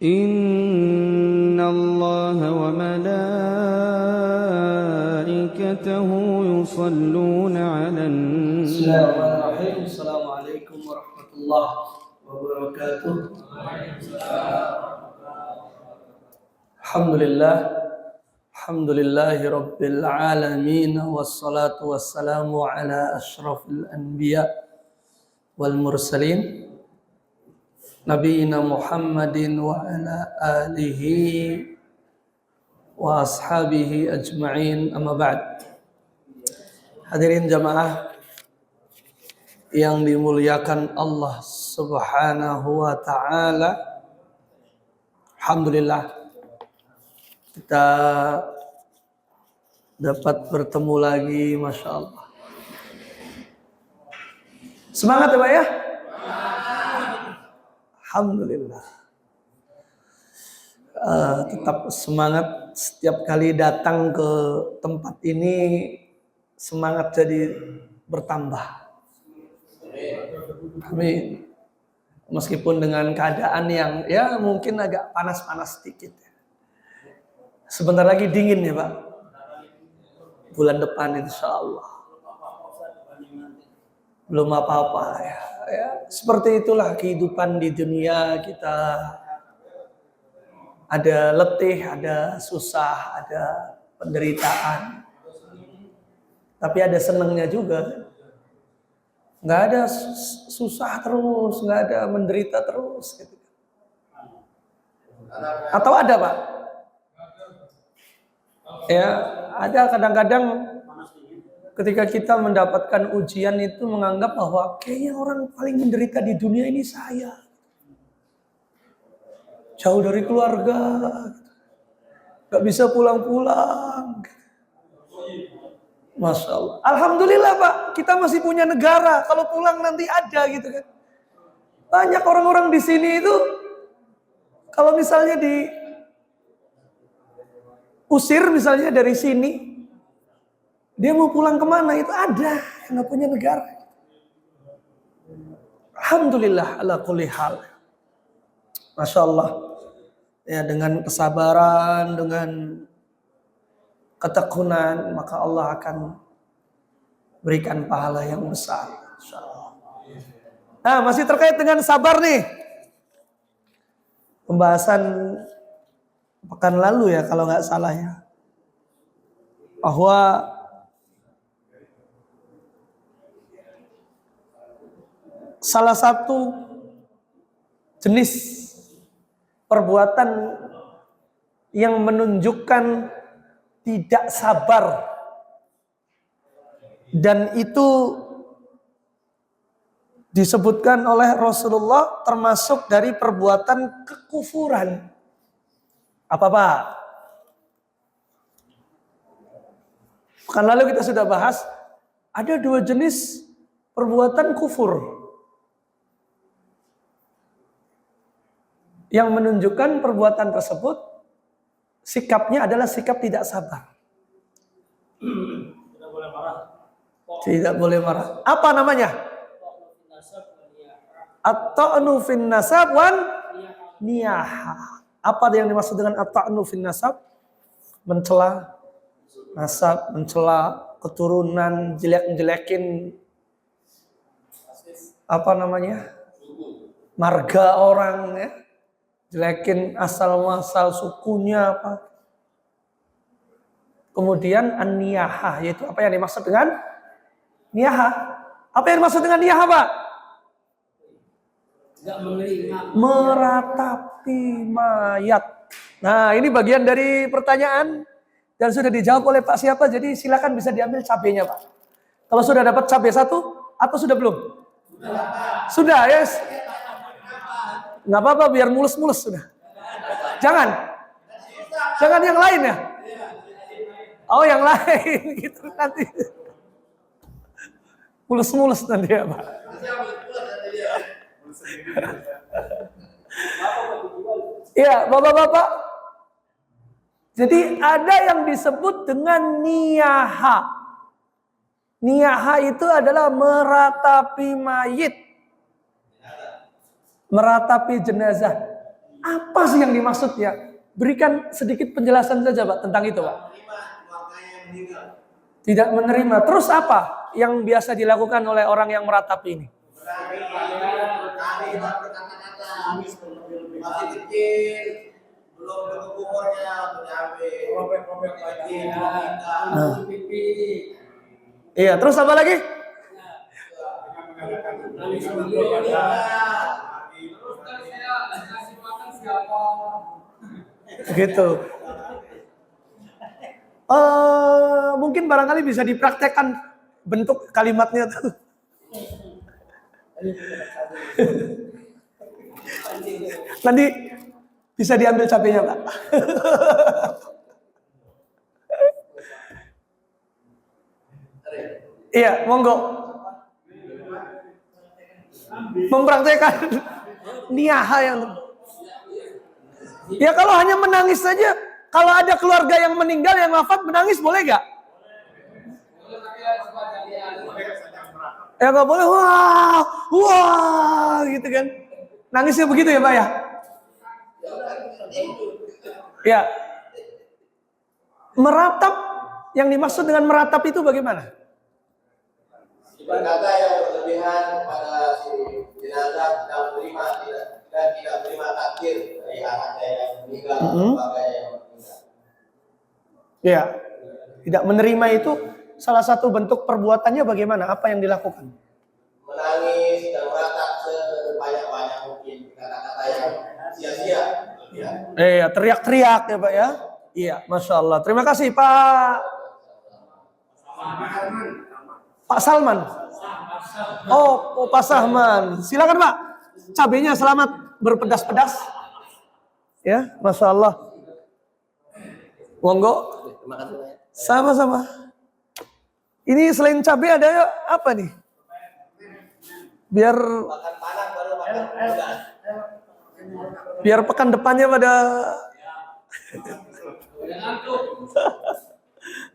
إن الله وملائكته يصلون على النبي. بسم الله الرحمن الرحيم. السلام عليكم ورحمة الله وبركاته. الحمد لله رب العالمين، والصلاة والسلام على أشرف الأنبياء والمرسلين نبينا محمد وعلى آله وأصحابه أجمعين. أما بعد. Hadirin jamaah yang dimuliakan Allah Subhanahu wa taala. Alhamdulillah kita dapat bertemu lagi, Masya Allah. Semangat ya Pak ya? Alhamdulillah. Tetap semangat, setiap kali datang ke tempat ini semangat jadi bertambah. Amin. Meskipun dengan keadaan yang ya mungkin agak panas-panas sedikit. Sebentar lagi dingin ya Pak. Bulan depan insya Allah. Belum apa-apa ya. Seperti itulah kehidupan di dunia kita. Ada letih, ada susah, ada penderitaan. Tapi ada senangnya juga. Nggak ada susah terus, nggak ada menderita terus. Gitu. Atau ada Pak? Ya, ada kadang-kadang ketika kita mendapatkan ujian itu menganggap bahwa kayaknya orang paling menderita di dunia ini saya. Jauh dari keluarga, gak bisa pulang-pulang. Masya Allah. Alhamdulillah Pak, kita masih punya negara. Kalau pulang nanti ada gitu kan. Banyak orang-orang di sini itu, kalau misalnya diusir misalnya dari sini, dia mau pulang kemana itu ada yang gak punya negara. Alhamdulillah ala kulli hal. Masya Allah. Ya, dengan kesabaran, dengan ketekunan, maka Allah akan berikan pahala yang besar. Masya Allah. Nah, masih terkait dengan sabar nih. Pembahasan pekan lalu ya kalau nggak salah ya. Bahwa salah satu jenis perbuatan yang menunjukkan tidak sabar dan itu disebutkan oleh Rasulullah termasuk dari perbuatan kekufuran. Apa Pak? Pekan lalu kita sudah bahas ada dua jenis perbuatan kufur yang menunjukkan perbuatan tersebut sikapnya adalah sikap tidak sabar. Tidak boleh marah. Tidak boleh marah. Apa namanya? At-ta'nu fin nasab wan niyaha. Apa yang dimaksud dengan at-ta'nu fin nasab? Mencela nasab, mencela keturunan, jelek-jelekin apa namanya? Marga orang ya. Jelekin asal-muasal sukunya apa. Kemudian an-niyaha, yaitu apa yang dimaksud dengan niyaha? Apa yang dimaksud dengan niyaha Pak? Meratapi mayat. Nah ini bagian dari pertanyaan dan sudah dijawab oleh Pak siapa, jadi silakan bisa diambil cabenya Pak. Kalau sudah dapat cabai satu atau sudah belum? Sudah yes. Nggak apa-apa biar mulus-mulus sudah. Jangan yang lain ya. Oh yang lain gitu nanti. Mulus-mulus nanti ya Pak. Ya Bapak-bapak. Jadi ada yang disebut dengan niyaha. Niyaha itu adalah meratapi mayit. Meratapi jenazah. Apa sih yang dimaksud ya? Berikan sedikit penjelasan saja Pak tentang itu Pak. Tidak menerima. Terus apa yang biasa dilakukan oleh orang yang meratapi ini? Masih kecil, belum cukup umurnya, robek-robek lagi. Iya, terus apa lagi? Gitu. Mungkin barangkali bisa dipraktekkan bentuk kalimatnya tuh. Nanti bisa diambil cabenya Pak. Iya, monggo. Mempraktekkan niyaha yang. Ya kalau hanya menangis saja, kalau ada keluarga yang meninggal yang wafat menangis boleh gak? Ya nggak boleh, wah, gitu kan? Nangisnya begitu ya Pak ya? Ya. Meratap, yang dimaksud dengan meratap itu bagaimana? Berkata yang berlebihan pada si jenazah tidak menerima dan tidak menerima takdir dari anaknya yang meninggal sebagai yang meninggal. Ya, tidak menerima itu salah satu bentuk perbuatannya bagaimana? Apa yang dilakukan? Menangis dan meratap sebanyak-banyak mungkin kata-kata yang sia-sia. Ya. Teriak-teriak ya Pak ya. Iya, Masya Allah. Terima kasih Pak. Pak Salman. Oh, Pak Sahman. Silakan Pak. Cabenya selamat berpedas-pedas. Ya, Masya Allah. Monggo. Sama-sama. Ini selain cabai ada apa nih? Biar pekan depannya pada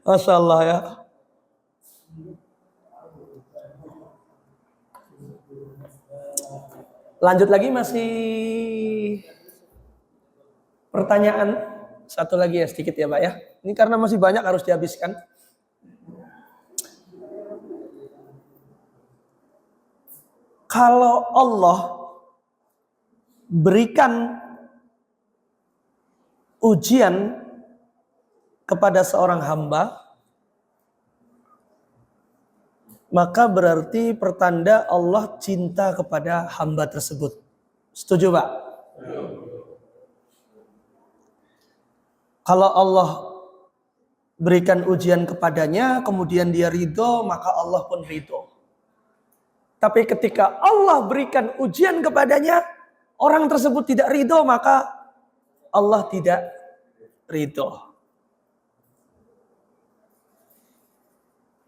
Masya Allah ya. Lanjut lagi masih pertanyaan satu lagi ya sedikit ya Pak ya. Ini karena masih banyak harus dihabiskan. Kalau Allah berikan ujian kepada seorang hamba, maka berarti pertanda Allah cinta kepada hamba tersebut. Setuju Pak? Kalau Allah berikan ujian kepadanya, kemudian dia ridho, maka Allah pun ridho. Tapi ketika Allah berikan ujian kepadanya, orang tersebut tidak ridho, maka Allah tidak ridho.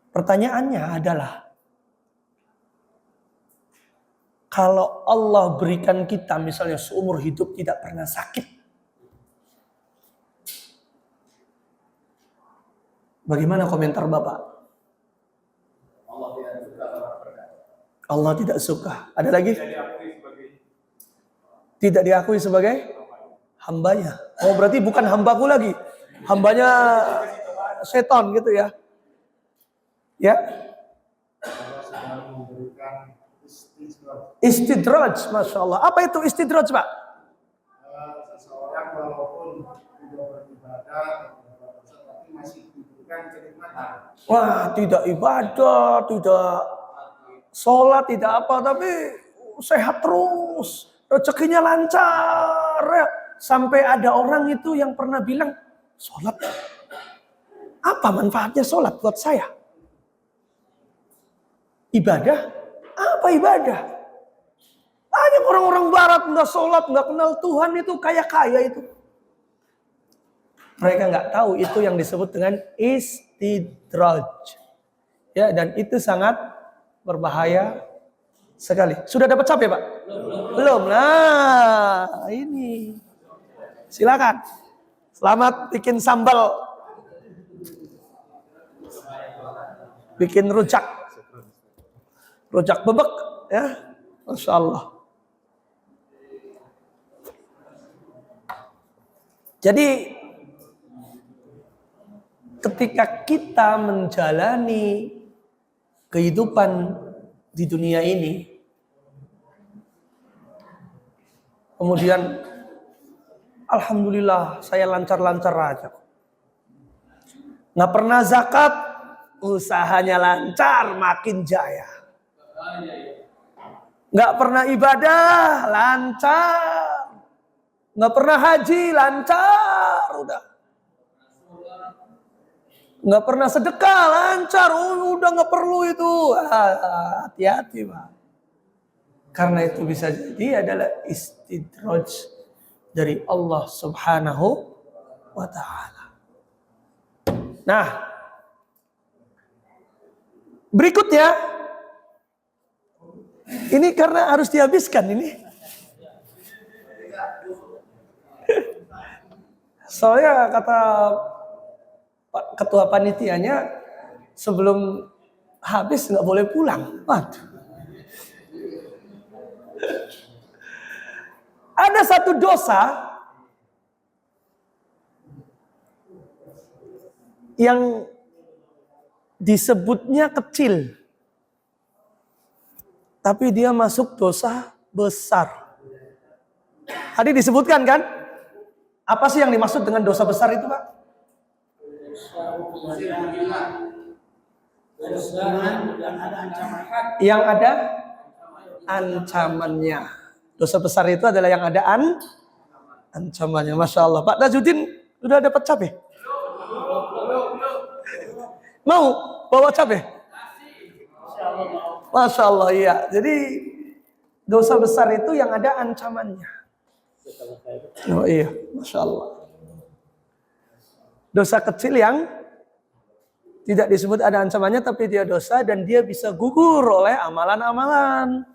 Pertanyaannya adalah, kalau Allah berikan kita misalnya seumur hidup tidak pernah sakit, bagaimana komentar Bapak? Allah tidak suka. Ada lagi? Tidak diakui sebagai hambanya. Oh berarti bukan hambaku lagi. Hambanya setan gitu ya. Ya. Istidraj, Masya Allah. Apa itu istidraj Pak? Seseorang walaupun tidak beribadah, tapi masih diberikan kenikmatan. Wah, tidak ibadah, tidak sholat, tidak apa, tapi sehat terus, rezekinya lancar. Sampai ada orang itu yang pernah bilang, sholat, apa manfaatnya sholat buat saya? Ibadah? Apa ibadah? Banyak orang-orang barat nggak sholat, nggak kenal Tuhan itu kaya-kaya itu. Mereka nggak tahu itu yang disebut dengan istidraj. Ya, dan itu sangat berbahaya sekali. Sudah dapat cabai Pak? Belum. Nah, ini. Silakan. Selamat bikin sambal. Bikin rujak. Rujak bebek ya. Masya Allah. Jadi ketika kita menjalani kehidupan di dunia ini, kemudian alhamdulillah saya lancar-lancar aja. Nggak pernah zakat, usahanya lancar, makin jaya. Nggak pernah ibadah, lancar. Nggak pernah haji, lancar, udah. Nggak pernah sedekah, lancar, udah nggak perlu itu. Hati-hati, Pak. Karena itu bisa jadi adalah istidraj dari Allah Subhanahu wa Ta'ala. Nah, berikutnya, ini karena harus dihabiskan ini. Soalnya kata Pak Ketua Panitianya, sebelum habis nggak boleh pulang. Waduh. Ada satu dosa yang disebutnya kecil, tapi dia masuk dosa besar. Tadi disebutkan kan? Apa sih yang dimaksud dengan dosa besar itu, Pak? Yang ada ancamannya. Dosa besar itu adalah yang ada ancamannya. Masya Allah. Pak Tajudin udah dapat cabai? Mau bawa cabai? Masya Allah, iya. Jadi dosa besar itu yang ada ancamannya. Oh iya, Masya Allah. Dosa kecil yang tidak disebut ada ancamannya, tapi dia dosa dan dia bisa gugur oleh amalan-amalan.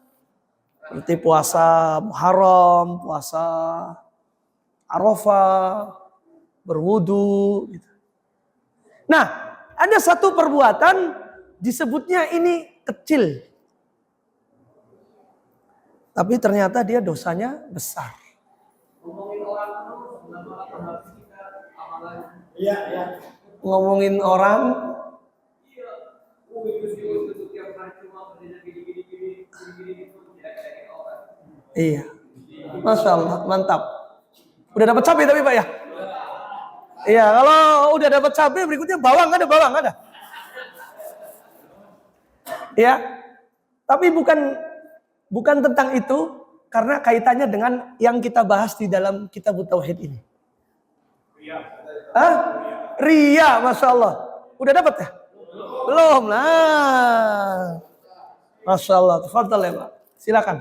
Seperti puasa Muharram, puasa Arafah, berwudu. Gitu. Nah, ada satu perbuatan disebutnya ini kecil. Tapi ternyata dia dosanya besar. Ngomongin orang. Iya. Masya Allah, mantap. Udah dapat cabai tapi Pak ya? Iya, kalau udah dapat cabai berikutnya bawang ada. Ya. Tapi bukan tentang itu, karena kaitannya dengan yang kita bahas di dalam kitab Tauhid ini. Ria, Masya Allah. Udah dapat ya? Belum. Nah, Masya Allah. Tafadhal ya Pak. Silakan.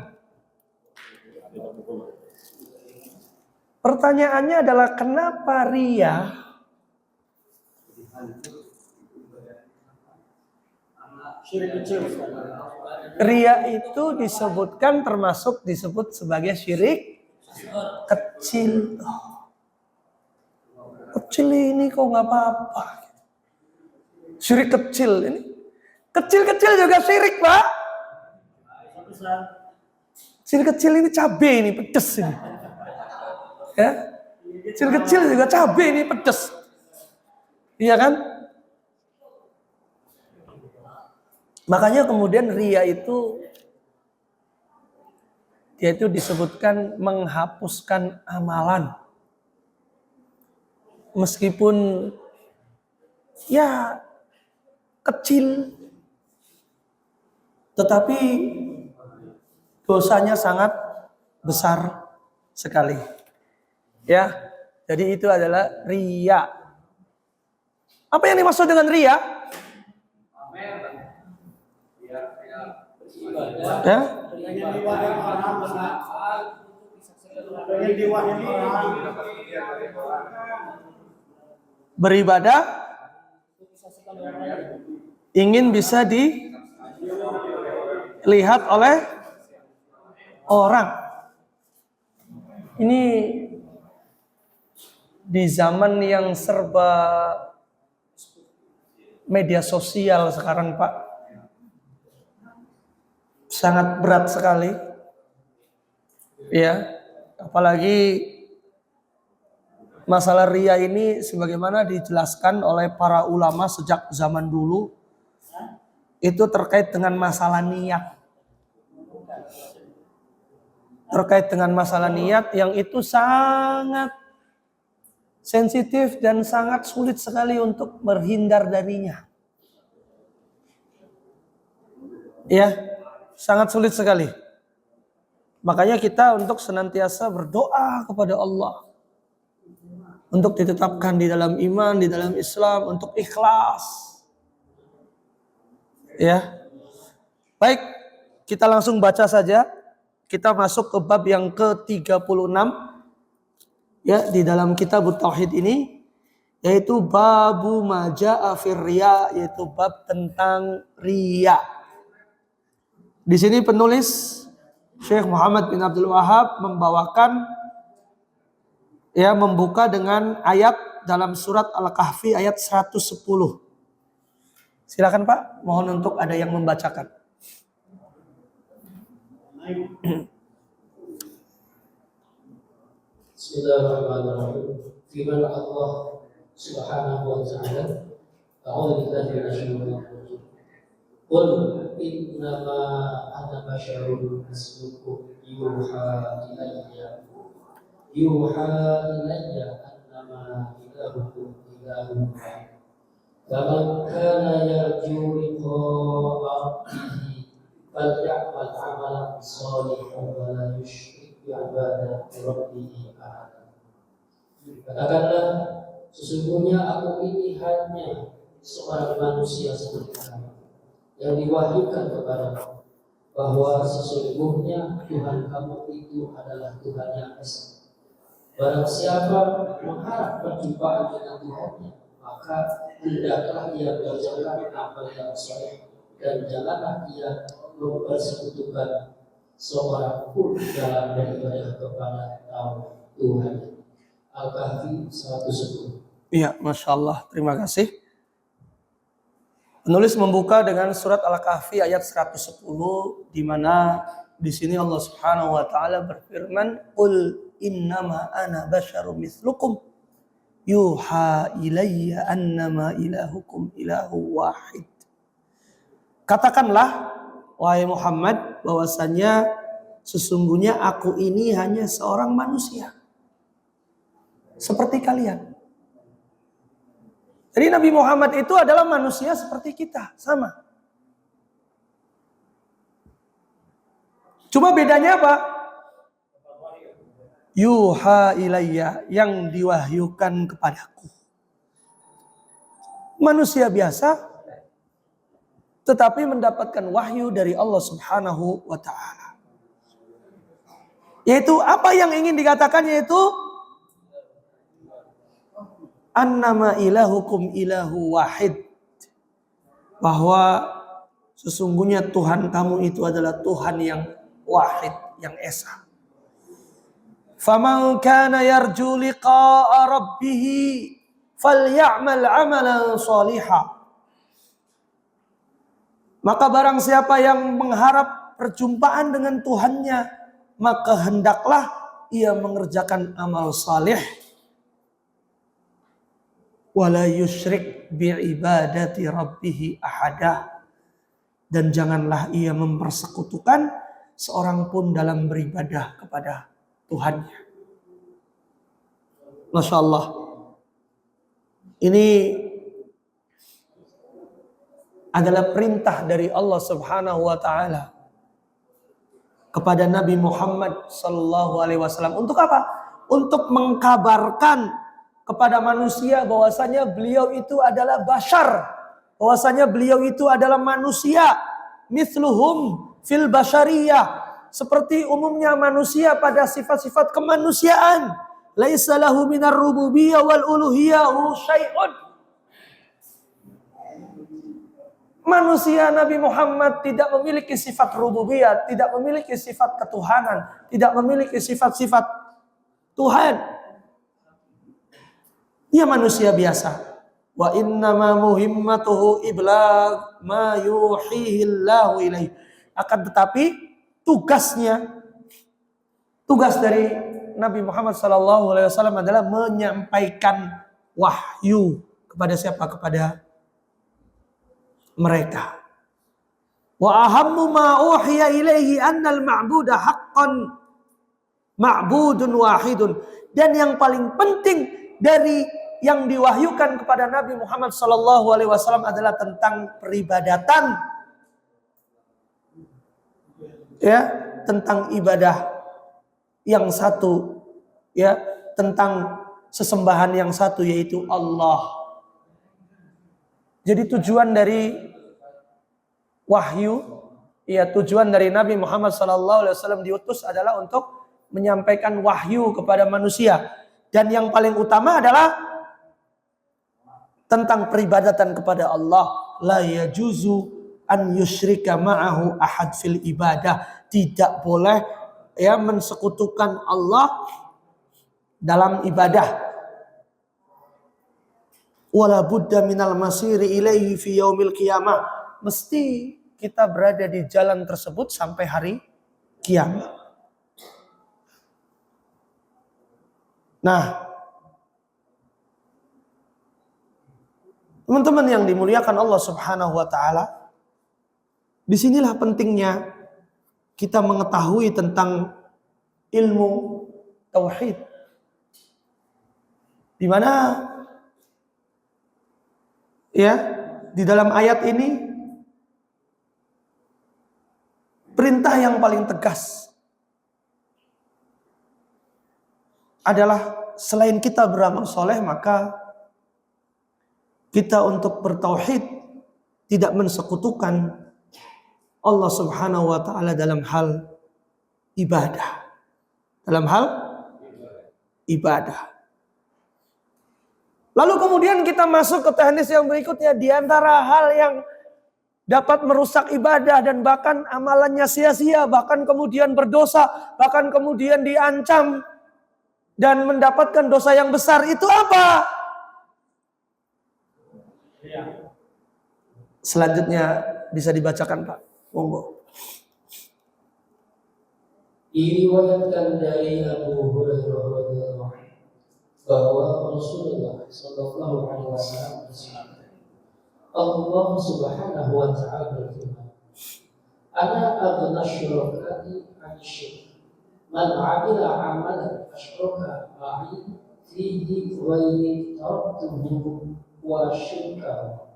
Pertanyaannya adalah kenapa ria itu disebut sebagai syirik kecil. Kecil ini kok nggak apa-apa. Syirik kecil ini. Kecil-kecil juga syirik, Pak. Syirik kecil ini cabai ini, pedes ini. Ya. Kecil-kecil juga cabai ini pedes. Iya kan? Makanya kemudian ria itu dia itu disebutkan menghapuskan amalan. Meskipun ya kecil, tetapi dosanya sangat besar sekali. Ya, jadi itu adalah ria. Apa yang dimaksud dengan ria? Ya? Beribadah ingin bisa dilihat oleh orang. Ini di zaman yang serba media sosial sekarang, Pak, sangat berat sekali. Ya, apalagi Masalah riya ini sebagaimana dijelaskan oleh para ulama sejak zaman dulu, itu terkait dengan masalah niat. Terkait dengan masalah niat yang itu sangat sensitif dan sangat sulit sekali untuk berhindar darinya. Ya, sangat sulit sekali. Makanya kita untuk senantiasa berdoa kepada Allah untuk ditetapkan di dalam iman, di dalam Islam, untuk ikhlas. Ya. Baik, kita langsung baca saja. Kita masuk ke bab yang ke-36 ya di dalam kitab Tauhid ini, yaitu babu maja'a fir riya, yaitu bab tentang riya. Di sini penulis Syekh Muhammad bin Abdul Wahab membawakan ya, membuka dengan ayat dalam surat Al-Kahfi ayat 110. Silakan Pak, mohon untuk ada yang membacakan. Bismillahirrahmanirrahim. Firman Allah Subhanahu wa taala, A'udzu billahi minasyaitonir rajim. Qul innama ana basyarun mislukum yuha ilayya annama ilahukum ilahun wahid. Faman kana yarju liqa'a rabbih faly'amal 'amalan shalihan wa la yusyrik bi'ibadati rabbih ahada. Katakanlah, sesungguhnya aku ini hanya seorang manusia seperti kamu, yang diwahyukan kepadamu bahwa sesungguhnya Tuhan kamu itu adalah Tuhan yang esa. Barang siapa mengharap perjumpaan dengan Tuhannya, maka hendaklah ia mengerjakan amal yang saleh dan janganlah ia mempersekutukan seorang pun dalam beribadah kepada Tuhan. Al-Kahfi 110. Iya, Masya Allah, terima kasih. Penulis membuka dengan surat Al-Kahfi ayat 110, di mana di sini Allah Subhanahu wa taala berfirman, "Qul innama ana basyarum mislukum yuha ilayya annama ilahukum ilahu wahid." Katakanlah wahai Muhammad bahwasanya sesungguhnya aku ini hanya seorang manusia seperti kalian. Jadi Nabi Muhammad itu adalah manusia seperti kita, sama. Cuma bedanya apa? Yuha ilayya, yang diwahyukan kepadaku. Manusia biasa, tetapi mendapatkan wahyu dari Allah Subhanahu wa ta'ala. Yaitu apa yang ingin dikatakan, yaitu annama ilahukum ilahu wahid, bahwa sesungguhnya Tuhan kamu itu adalah Tuhan yang wahid, yang esa. Faman kana yarju liqa'a rabbih faly'amal 'amalan shalihan. Maka barang siapa yang mengharap perjumpaan dengan Tuhannya, maka hendaklah ia mengerjakan amal saleh. Wala yusyrik bi'ibadati rabbih ahada, dan janganlah ia mempersekutukan seorang pun dalam beribadah kepada Tuhannya. Masya Allah. Ini adalah perintah dari Allah Subhanahu wa taala kepada Nabi Muhammad sallallahu alaihi wasallam. Untuk apa? Untuk mengkabarkan kepada manusia bahwasanya beliau itu adalah bashar, bahwasanya beliau itu adalah manusia, mithluhum fil bashariyah, seperti umumnya manusia pada sifat-sifat kemanusiaan. Laisa lahu minar rububiyyah wal uluhiyyah syai'un. Manusia Nabi Muhammad tidak memiliki sifat rububiyah, tidak memiliki sifat ketuhanan, tidak memiliki sifat-sifat Tuhan. Dia manusia biasa. Wa innama muhimmatuhu iblagh ma yuhihi Allahu ilaihi. Akan tetapi tugas dari Nabi Muhammad SAW adalah menyampaikan wahyu kepada siapa? Kepada mereka. Wa ahammu ma uhiya ilaihi annal ma'buda haqqan ma'budun wahidun. Dan yang paling penting dari yang diwahyukan kepada Nabi Muhammad SAW adalah tentang peribadatan. Ya, tentang ibadah yang satu, ya, tentang sesembahan yang satu, yaitu Allah. Jadi tujuan dari wahyu, ya, tujuan dari Nabi Muhammad SAW diutus adalah untuk menyampaikan wahyu kepada manusia. Dan yang paling utama adalah tentang peribadatan kepada Allah. La yajuzu an yusyrika ma'ahu ahad fil ibadah. Tidak boleh, ya, mensekutukan Allah dalam ibadah. Wala budda minal masiri ilaihi fi yaumil qiyamah. Mesti kita berada di jalan tersebut sampai hari kiamat. Nah, teman-teman yang dimuliakan Allah Subhanahu wa taala, disinilah pentingnya kita mengetahui tentang ilmu tauhid. Di mana, ya, di dalam ayat ini perintah yang paling tegas adalah selain kita beramal soleh, maka kita untuk bertauhid, tidak mensekutukan Allah Subhanahu wa taala dalam hal ibadah. Dalam hal ibadah. Lalu kemudian kita masuk ke teknis yang berikutnya. Di antara hal yang dapat merusak ibadah dan bahkan amalannya sia-sia, bahkan kemudian berdosa, bahkan kemudian diancam dan mendapatkan dosa yang besar, itu apa? Selanjutnya bisa dibacakan, Pak. Monggo. Diriwayatkan dari Abu Hurairah radhiyallahu anhu bahwa Rasulullah sallallahu alaihi wasallam bersabda, Allah Subhanahu wa taala berfirman, "Ana aghna syurakati 'an syirk. Man 'amila 'amalan asyraka ma'i fihi ghairi taraktuhu wa syirkahu."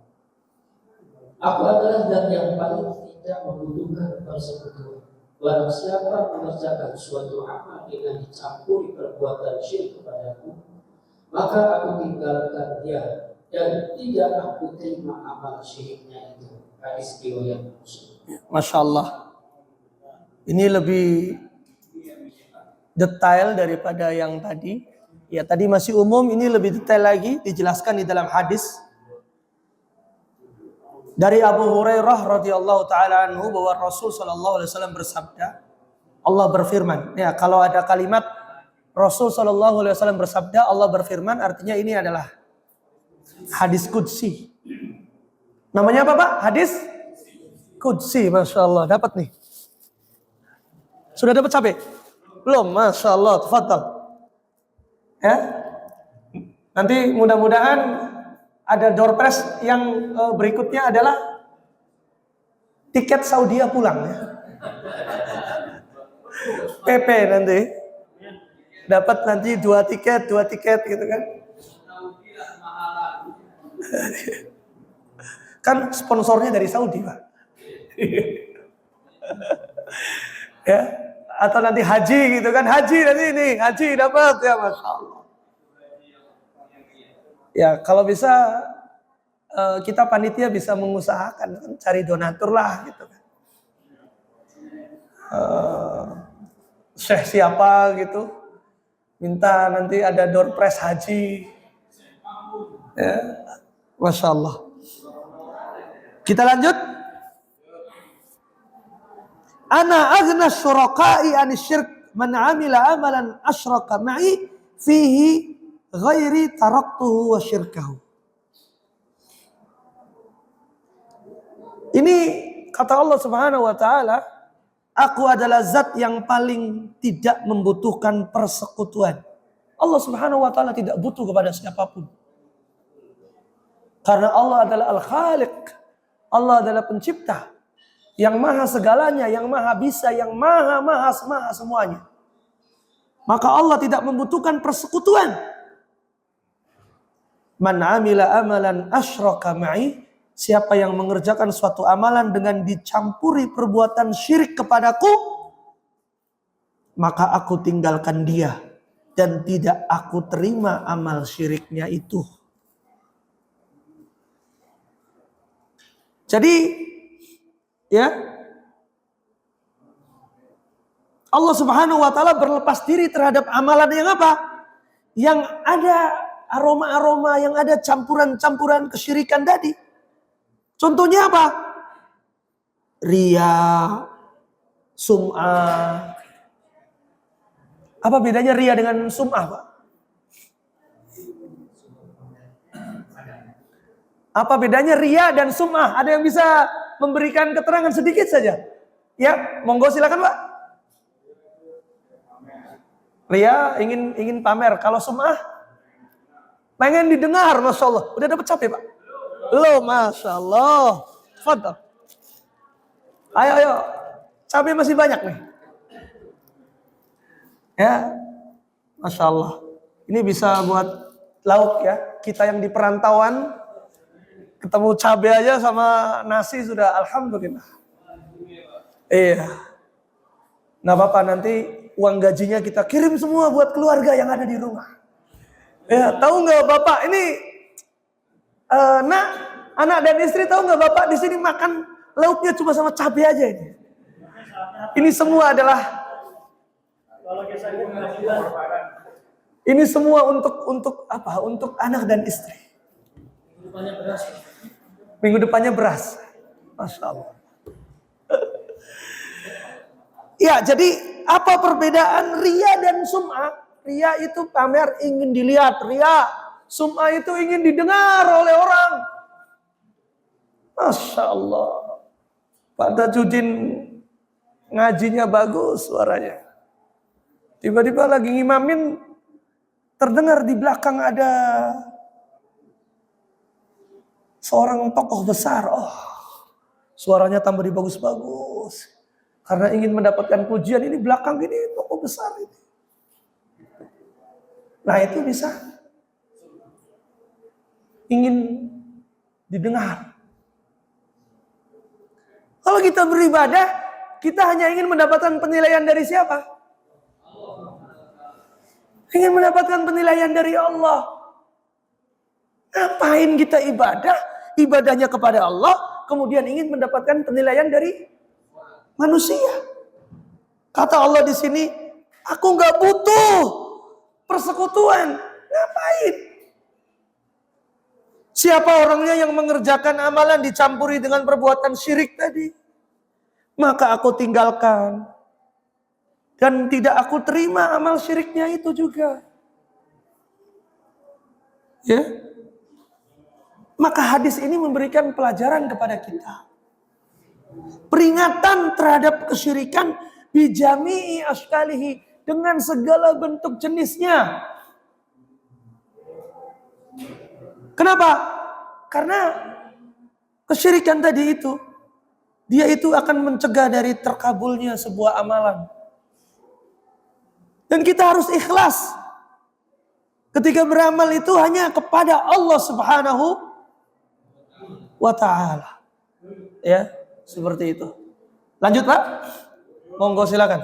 Aku adalah zat yang paling tidak membutuhkan persekutuan. Barang siapa mengerjakan suatu amal dengan dicampuri perbuatan syirik kepadaku, maka aku tinggalkan dia dan tidak aku terima amal syiriknya itu. Hadis riwayat Muslim. Masya Allah. Ini lebih detail daripada yang tadi. Ya, tadi masih umum, ini lebih detail lagi, dijelaskan di dalam hadis dari Abu Hurairah radhiyallahu taala anhu bahwa Rasul sallallahu alaihi wasallam bersabda, Allah berfirman. Ya, kalau ada kalimat Rasul sallallahu alaihi wasallam bersabda, Allah berfirman, artinya ini adalah hadis qudsi. Namanya apa, Pak? Hadis qudsi. Masya Allah, dapat nih. Sudah dapat cabai? Belum? Masya Allah, tafadhal. Ya. Nanti mudah-mudahan ada door prize yang berikutnya adalah tiket Saudi pulang, ya. PP nanti dapat nanti 2 tiket gitu kan. Kan sponsornya dari Saudi, Pak. Ya, atau nanti haji gitu kan, haji nanti ini, haji dapat, ya, Masya Allah. Ya, kalau bisa kita panitia bisa mengusahakan kan, cari donatur lah gitu kan. Syekh siapa gitu, minta nanti ada door prize haji. Ya, Masya Allah. Kita lanjut. Ana aghna syuraka'i anis syirk man amila amalan asyraka ma'i fihi ghairi taraktuhu wa syirkahu. Ini kata Allah Subhanahu wa taala, Aku adalah zat yang paling tidak membutuhkan persekutuan. Allah Subhanahu wa taala tidak butuh kepada siapapun. Karena Allah adalah Al-Khaliq. Allah adalah pencipta yang maha segalanya, yang maha bisa, yang maha semuanya. Maka Allah tidak membutuhkan persekutuan. Man amila amalan asyraka ma'i, siapa yang mengerjakan suatu amalan dengan dicampuri perbuatan syirik kepadaku, maka aku tinggalkan dia dan tidak aku terima amal syiriknya itu. Jadi ya, Allah Subhanahu wa taala berlepas diri terhadap amalan yang apa? Yang ada aroma-aroma, yang ada campuran-campuran kesyirikan tadi. Contohnya apa? Riya, sum'ah. Apa bedanya riya dengan sum'ah, Pak? Apa bedanya riya dan sum'ah? Ada yang bisa memberikan keterangan sedikit saja? Ya, monggo silakan, Pak. Riya ingin pamer. Kalau sum'ah pengen didengar, Masya Allah. Udah dapat capek, Pak? Belum, Masya Allah. Fadal. Ayo. Cabai masih banyak nih. Ya. Masya Allah. Ini bisa buat lauk ya. Kita yang di perantauan, ketemu cabai aja sama nasi sudah alhamdulillah. Iya. Nggak apa-apa, nanti uang gajinya kita kirim semua buat keluarga yang ada di rumah. Ya, tahu nggak Bapak ini anak dan istri, tahu nggak Bapak di sini makan lauknya cuma sama cabai aja ini. Ini semua adalah untuk apa? Untuk anak dan istri. Minggu depannya beras. Masya Allah. Ya, jadi apa perbedaan riya dan sum'ah? Riya itu pamer, ingin dilihat. Riya, sum'ah itu ingin didengar oleh orang. Masya Allah. Pak Tajudin ngajinya bagus suaranya. Tiba-tiba lagi ngimamin, terdengar di belakang ada seorang tokoh besar. Oh, suaranya tambah dibagus-bagus. Karena ingin mendapatkan pujian, ini belakang ini tokoh besar ini. Nah itu bisa ingin didengar. Kalau kita beribadah, kita hanya ingin mendapatkan penilaian dari siapa? Ingin mendapatkan penilaian dari Allah. Ngapain kita ibadah? Ibadahnya kepada Allah, kemudian ingin mendapatkan penilaian dari manusia. Kata Allah di sini, aku nggak butuh persekutuan. Ngapain? Siapa orangnya yang mengerjakan amalan dicampuri dengan perbuatan syirik tadi? Maka aku tinggalkan. Dan tidak aku terima amal syiriknya itu juga. Ya. Maka hadis ini memberikan pelajaran kepada kita. Peringatan terhadap kesyirikan bijami'i askalihi, dengan segala bentuk jenisnya. Kenapa? Karena kesyirikan tadi itu, dia itu akan mencegah dari terkabulnya sebuah amalan. Dan kita harus ikhlas ketika beramal itu hanya kepada Allah Subhanahu wa ta'ala. Ya, seperti itu. Lanjut Pak. Monggo silakan.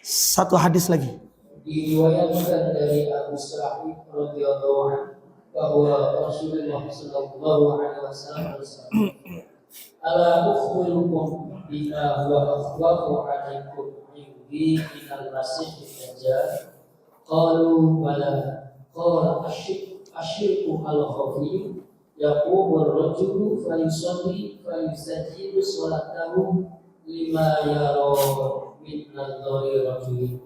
Satu hadis lagi. Diriwayatkan dari Abu Sa'id radhiyallahu anhu bahwa Rasulullah sallallahu alaihi wasallam bersabda, "Ala ukhbirukum bima huwa akhwafu 'alaikum indi minal masih dajjal?" Qalu bala. Qala asyirku al-khafi yaqumu ar-rajulu fa yusalli fa yusajidu salatahu lima yara min nadhari rajulin.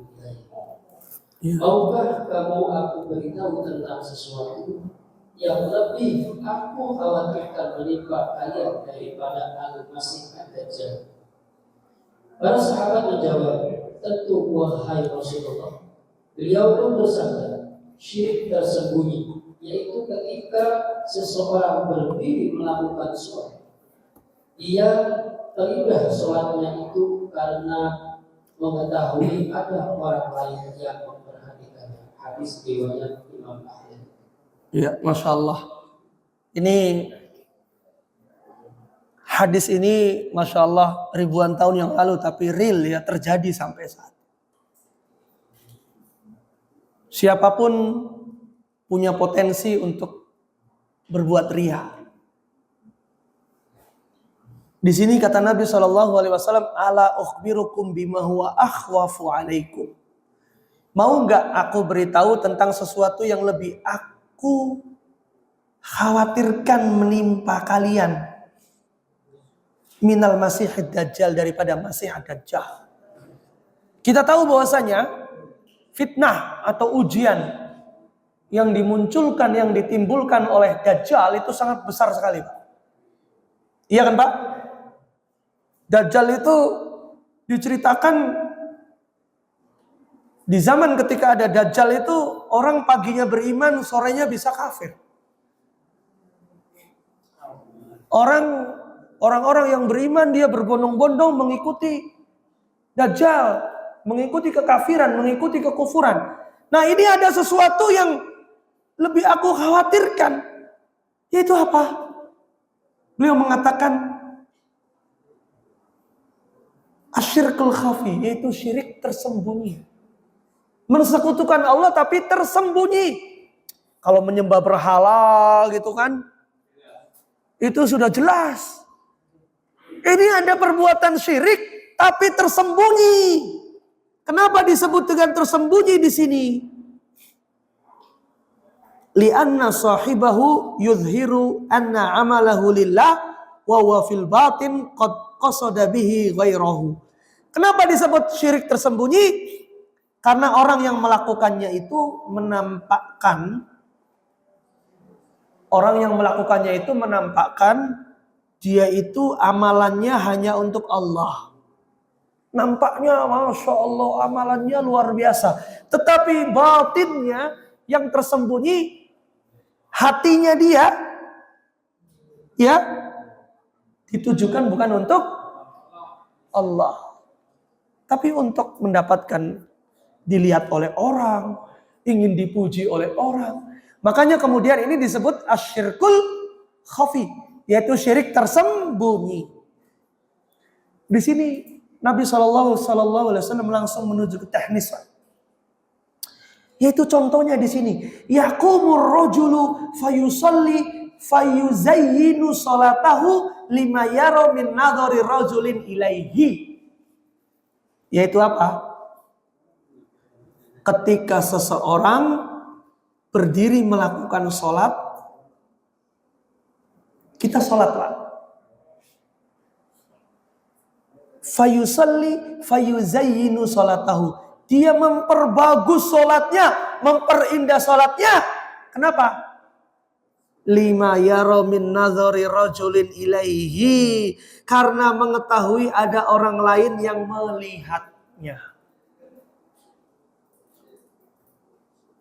Maukah kamu aku beritahu tentang sesuatu yang lebih aku khawatirkan menimpa kalian daripada Al-Masih Ad-Dajjal? Para sahabat menjawab, tentu wahai Rasulullah. Beliau pun bersabda, syirik tersembunyi, yaitu ketika seseorang berdiri melakukan sholat, ia terimbah sholatnya itu karena mengetahui ada orang lain yang memperhatikannya. Hadis riwayat Imam Ahmad. Ya, Masya Allah. Ini hadis ini Masya Allah ribuan tahun yang lalu, tapi real ya, terjadi sampai saat. Siapapun punya potensi untuk berbuat riya. Di sini kata Nabi SAW, ala ukhbirukum bima huwa akhwafu alaikum. Mau nggak aku beritahu tentang sesuatu yang lebih aku khawatirkan menimpa kalian minal masihid dajjal, daripada masih dajjal. Kita tahu bahwasanya fitnah atau ujian yang dimunculkan, yang ditimbulkan oleh dajjal itu sangat besar sekali, Pak. Iya kan, Pak? Dajjal itu diceritakan di zaman ketika ada dajjal itu orang paginya beriman, sorenya bisa kafir. Orang-orang yang beriman dia berbondong-bondong mengikuti dajjal, mengikuti kekafiran, mengikuti kekufuran. Nah, ini ada sesuatu yang lebih aku khawatirkan, yaitu apa? Beliau mengatakan asyirkul khafi, yaitu syirik tersembunyi. Mensekutukan Allah tapi tersembunyi. Kalau menyembah berhala gitu kan, itu sudah jelas. Ini ada perbuatan syirik tapi tersembunyi. Kenapa disebut dengan tersembunyi di sini? Li'anna sahibahu yuzhiru anna amalahu lillah wa huwa fil batin qad qasada bihi ghairahu. Kenapa disebut syirik tersembunyi? Karena orang yang melakukannya itu menampakkan dia itu amalannya hanya untuk Allah. Nampaknya Masya Allah amalannya luar biasa. Tetapi batinnya yang tersembunyi, hatinya dia ya ditujukan bukan untuk Allah, tapi untuk mendapatkan dilihat oleh orang, ingin dipuji oleh orang. Makanya kemudian ini disebut asyirkul khafi, yaitu syirik tersembunyi. Di sini Nabi SAW langsung menuju ke teknis, yaitu contohnya di sini, yaqumur rajulu fayusalli fayuzayyinu salatahu lima yara min nadhari rajulin ilaihi. Yaitu apa? Ketika seseorang berdiri melakukan sholat, kita sholat, Pak. Fayusalli fayuzayyinu salatahu. Dia memperbagus sholatnya, memperindah sholatnya. Kenapa? Lima yara min nadhari rajulin ilaihi. Karena mengetahui ada orang lain yang melihatnya.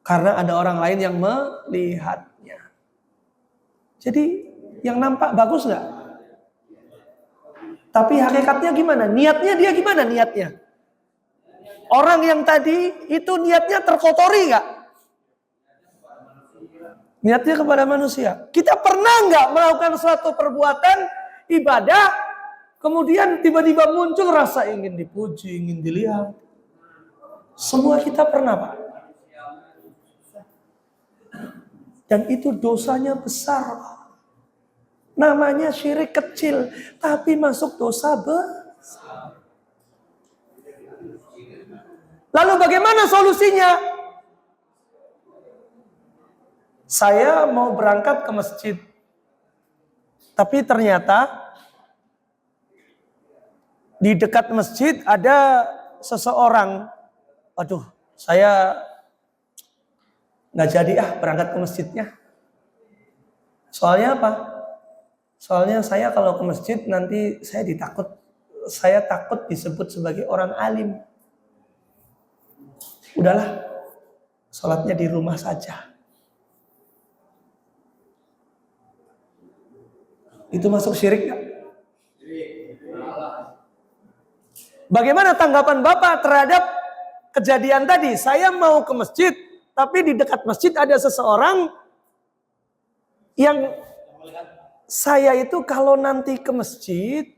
Karena ada orang lain yang melihatnya. Jadi yang nampak bagus nggak? Tapi hakikatnya gimana? Niatnya dia gimana niatnya? Orang yang tadi itu niatnya terkotori nggak? Niatnya kepada manusia. Kita pernah nggak melakukan suatu perbuatan ibadah, kemudian tiba-tiba muncul rasa ingin dipuji, ingin dilihat? Semua kita pernah, Pak. Dan itu dosanya besar. Namanya syirik kecil, tapi masuk dosa besar. Lalu bagaimana solusinya? Saya mau berangkat ke masjid. Tapi ternyata di dekat masjid ada seseorang. Aduh, saya nggak jadi berangkat ke masjidnya. Soalnya apa? Soalnya saya kalau ke masjid nanti saya saya takut disebut sebagai orang alim. Udahlah, sholatnya di rumah saja. Itu masuk syirik nggak? Bagaimana tanggapan Bapak terhadap kejadian tadi? Saya mau ke masjid, tapi di dekat masjid ada seseorang yang saya itu kalau nanti ke masjid,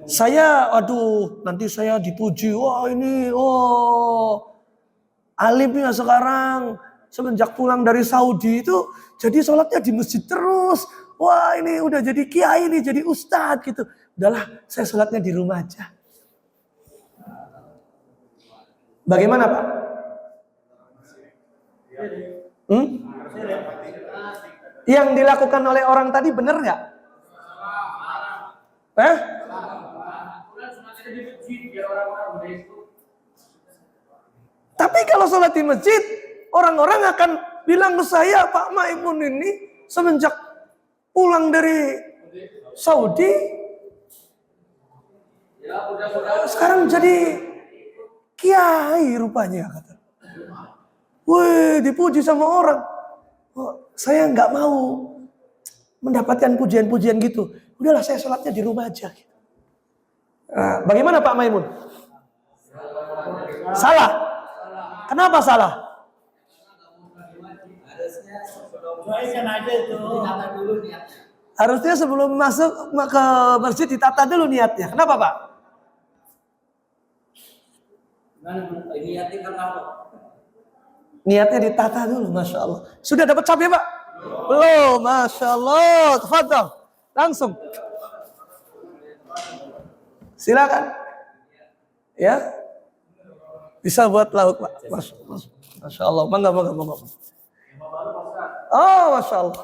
saya, aduh, nanti saya dipuji. Wah ini, alimnya sekarang semenjak pulang dari Saudi itu jadi sholatnya di masjid terus. Wah ini udah jadi kiai nih, jadi ustadz gitu. Udahlah, saya sholatnya di rumah aja. Bagaimana Pak? Yang dilakukan oleh orang tadi benar nggak? Tapi kalau sholat di masjid, orang-orang akan bilang ke saya, Pak Maimun ini semenjak pulang dari Saudi, sekarang jadi kiai rupanya, kata. Wih, dipuji sama orang. Saya nggak mau mendapatkan pujian-pujian gitu. Udahlah, saya sholatnya di rumah aja. Nah, bagaimana Pak Maimun? Salah. Kenapa salah? Harusnya sebelum masuk ke masjid ditata dulu niatnya. Kenapa Pak? Niatnya ditata dulu, Masya Allah. Sudah dapat cabai Pak? Belum, Masya Allah. Tafadhol, langsung. Silakan. Ya, bisa buat lauk Pak. Masya Allah. Mangga. Oh, Masya Allah.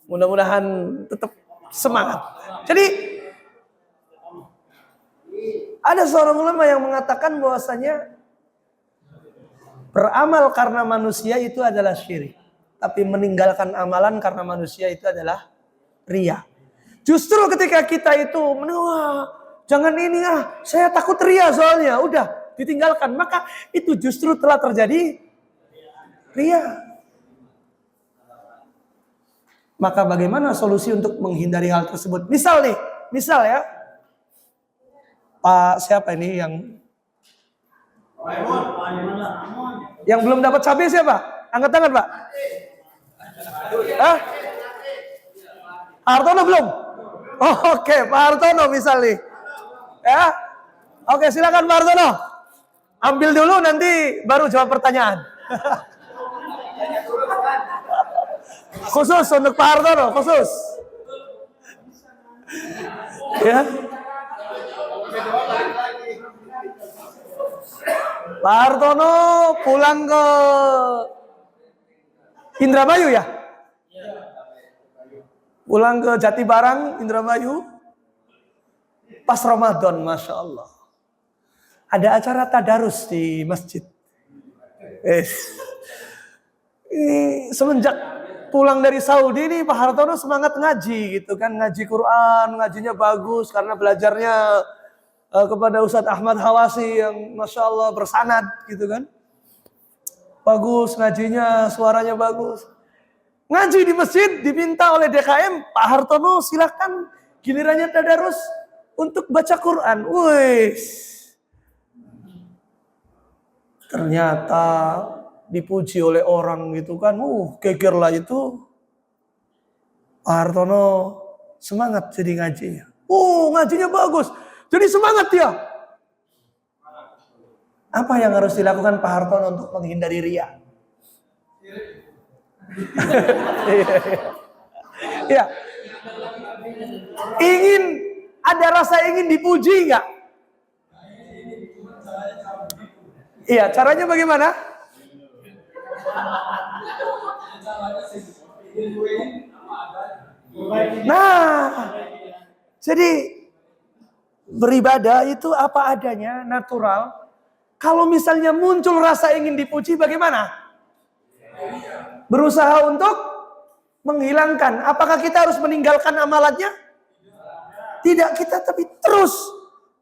Mudah-mudahan tetap semangat. Jadi ada seorang ulama yang mengatakan bahwasanya beramal karena manusia itu adalah syirik. Tapi meninggalkan amalan karena manusia itu adalah riya. Justru ketika kita itu jangan ini saya takut riya soalnya. Udah ditinggalkan. Maka itu justru telah terjadi riya. Maka bagaimana solusi untuk menghindari hal tersebut? Misal ya. Pak siapa ini yang belum dapat cabai siapa? Angkat tangan Pak. Pak Hartono belum? Oh, oke, Pak Hartono misal nih. Ya. Oke, silakan Pak Hartono. Ambil dulu nanti baru jawab pertanyaan. Khusus untuk Pak Hartono, khusus. Ya. Pak Hartono pulang ke Indramayu ya? Pulang ke Jatibarang, Indramayu. Pas Ramadan, Masya Allah. Ada acara tadarus di masjid. Ini semenjak pulang dari Saudi ini Pak Hartono semangat ngaji gitu kan. Ngaji Quran, ngajinya bagus karena belajarnya kepada Ustadz Ahmad Hawasi yang Masya Allah bersanad gitu kan. Bagus ngajinya, suaranya bagus. Ngaji di masjid diminta oleh DKM, Pak Hartono silakan gilirannya tadarus untuk baca Quran. Wih, ternyata dipuji oleh orang gitu kan. Geger lah itu. Pak Hartono semangat jadi ngajinya. Ngajinya bagus. Jadi semangat dia. Apa yang harus dilakukan Pak Hartono untuk menghindari riya? Ya. Ada rasa ingin dipuji enggak? Iya, caranya bagaimana? Nah, jadi beribadah itu apa adanya, natural. Kalau misalnya muncul rasa ingin dipuji, bagaimana? Berusaha untuk menghilangkan. Apakah kita harus meninggalkan amalannya? Tidak, kita tapi terus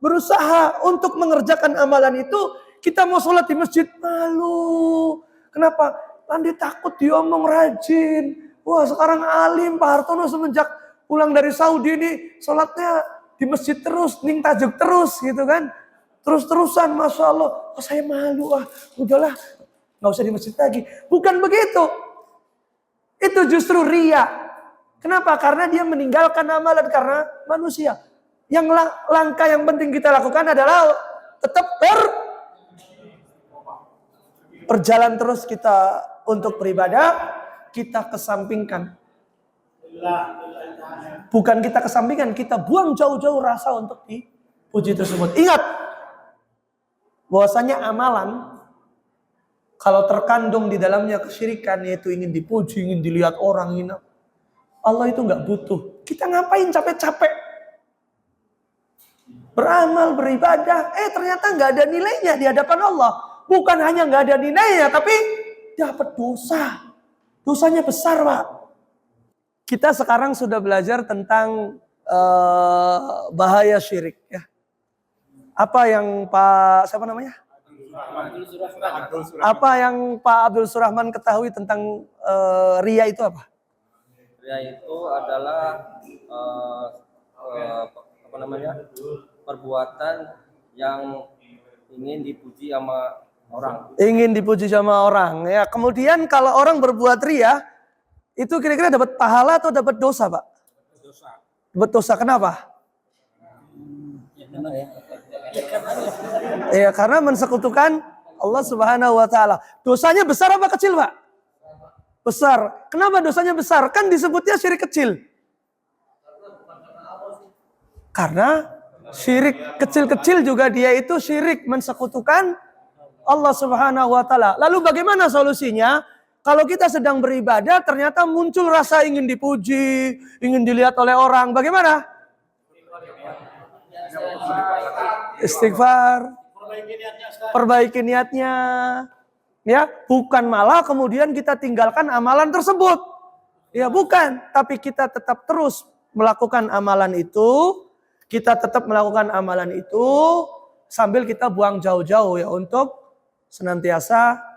berusaha untuk mengerjakan amalan itu. Kita mau sholat di masjid, malu. Kenapa? Nanti takut diomong rajin. Wah, sekarang alim Pak Hartono semenjak pulang dari Saudi ini sholatnya di masjid terus, ning tajuk terus gitu kan. Terus-terusan, Masya Allah. Oh, saya malu, udahlah, nggak usah di masjid lagi. Bukan begitu. Itu justru ria. Kenapa? Karena dia meninggalkan amalan karena manusia. Yang langkah yang penting kita lakukan adalah tetap berjalan terus kita untuk beribadah, kita kesampingkan. Bukan kita kesampingkan, kita buang jauh-jauh rasa untuk dipuji tersebut. Ingat, bahwasanya amalan kalau terkandung di dalamnya kesyirikan, yaitu ingin dipuji, ingin dilihat orang, Allah itu nggak butuh. Kita ngapain capek-capek beramal, beribadah, ternyata nggak ada nilainya di hadapan Allah. Bukan hanya nggak ada nilainya, tapi dapat dosa. Dosanya besar, Pak. Kita sekarang sudah belajar tentang bahaya syirik, ya. Apa yang siapa namanya? Apa yang Pak Abdul Surahman ketahui tentang ria itu apa? Ria itu adalah perbuatan yang ingin dipuji sama orang. Ingin dipuji sama orang, ya. Kemudian kalau orang berbuat ria, itu kira-kira dapat pahala atau dapat dosa, Pak? Dosa. Dapat dosa, kenapa? Ya, karena mensekutukan Allah Subhanahu wa taala. Dosanya besar apa kecil, Pak? Besar. Kenapa dosanya besar? Kan disebutnya syirik kecil. Karena syirik kecil-kecil juga dia itu syirik mensekutukan Allah Subhanahu wa taala. Lalu bagaimana solusinya? Kalau kita sedang beribadah ternyata muncul rasa ingin dipuji, ingin dilihat oleh orang. Bagaimana? Istighfar. Perbaiki niatnya. Ya, bukan malah kemudian kita tinggalkan amalan tersebut. Ya, bukan, tapi kita tetap terus melakukan amalan itu. Kita tetap melakukan amalan itu sambil kita buang jauh-jauh ya untuk senantiasa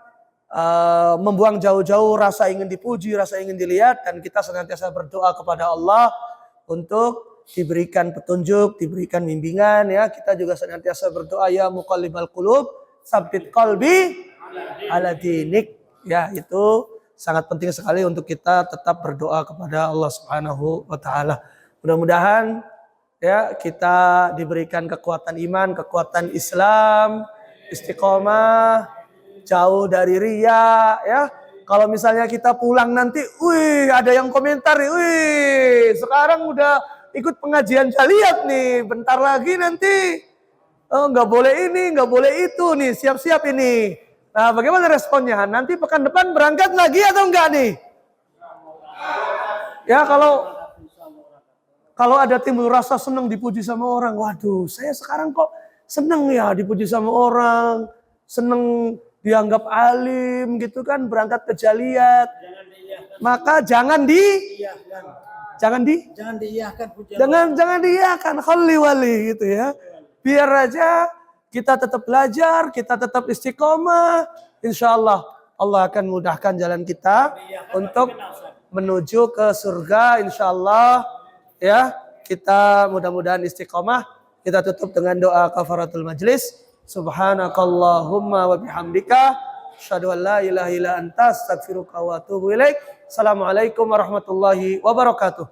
membuang jauh-jauh rasa ingin dipuji, rasa ingin dilihat, dan kita senantiasa berdoa kepada Allah untuk diberikan petunjuk, diberikan bimbingan, ya. Kita juga senantiasa berdoa, ya muqallibal qulub, tsabbit qalbi ala dinik. Ya, itu sangat penting sekali untuk kita tetap berdoa kepada Allah Subhanahu wa taala. Mudah-mudahan ya kita diberikan kekuatan iman, kekuatan Islam, istiqomah, jauh dari riya, ya. Kalau misalnya kita pulang nanti, wih, ada yang komentar nih, wih, sekarang udah ikut pengajian jaliyat nih, bentar lagi nanti nggak boleh ini, nggak boleh itu nih, siap-siap ini. Nah, bagaimana responnya? Nanti pekan depan berangkat lagi atau enggak nih? Ya, kalau ada timbul rasa senang dipuji sama orang, waduh, saya sekarang kok senang ya dipuji sama orang, senang dianggap alim gitu kan, berangkat ke jaliyat. Maka jangan diiyakan khalli wali gitu ya. Biar aja kita tetap belajar, kita tetap istiqomah. Insyaallah Allah akan mudahkan jalan kita untuk menuju ke surga insyaallah. Ya, kita mudah-mudahan istiqomah. Kita tutup dengan doa kafaratul majlis. Subhanakallahumma wa bihamdika asyhadu an la ilaha illa anta astaghfiruka wa atubu ilaik. Assalamualaikum warahmatullahi wabarakatuh.